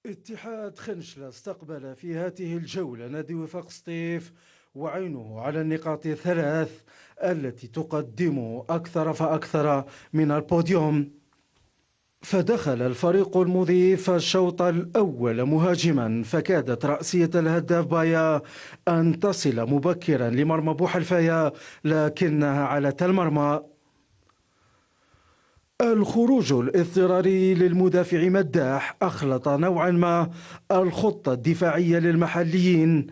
اتحاد خنشلة استقبل في هذه الجولة نادي وفاق سطيف وعينه على النقاط الثلاث التي تقدم أكثر فأكثر من البوديوم. فدخل الفريق المضيف الشوط الأول مهاجما، فكادت رأسية الهداف بايا أن تصل مبكرا لمرمى بوحلفايا لكنها علت المرمى. الخروج الاضطراري للمدافع مداح أخلط نوعا ما الخطة الدفاعية للمحليين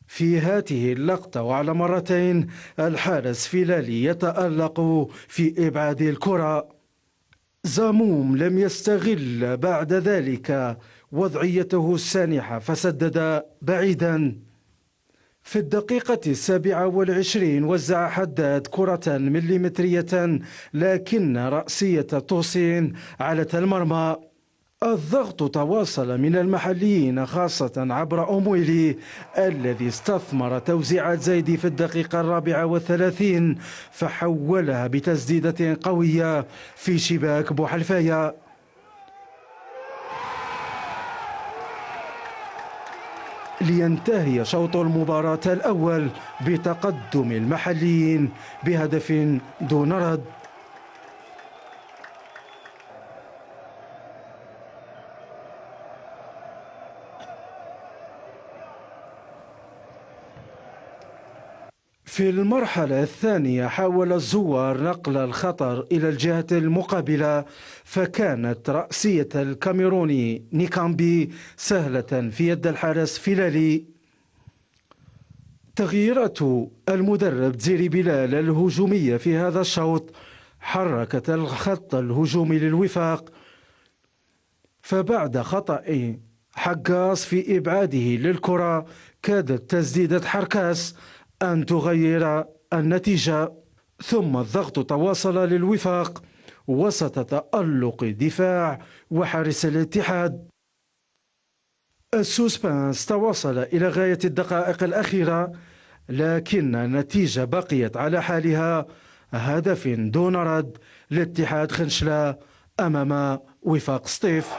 في هذه اللقطة، وعلى مرتين الحارس فيلالي يتألق في إبعاد الكرة. زاموم لم يستغل بعد ذلك وضعيته السانحة فسدد بعيدا. في الدقيقة 27 وزع حداد كرة مليمترية لكن رأسية توسين علت المرمى. الضغط تواصل من المحليين خاصة عبر أمويلي الذي استثمر توزيعات زيدي في الدقيقة 34 فحولها بتسديدة قوية في شباك بوحلفايا. لينتهي شوط المباراة الأول بتقدم المحليين بهدف دون رد. في المرحلة الثانية حاول الزوار نقل الخطر إلى الجهة المقابلة، فكانت رأسية الكاميروني نيكامبي سهلة في يد الحارس فيلالي. تغييرات المدرب زيري بلال الهجومية في هذا الشوط حركت الخط الهجومي للوفاق، فبعد خطأ حقاص في إبعاده للكرة كادت تسديدة حركاس أن تغير النتيجة، ثم الضغط تواصل للوفاق وسط تألق دفاع وحارس الاتحاد. السوسبانس تواصل إلى غاية الدقائق الأخيرة لكن النتيجة بقيت على حالها، هدف دون رد لاتحاد خنشلة أمام وفاق سطيف.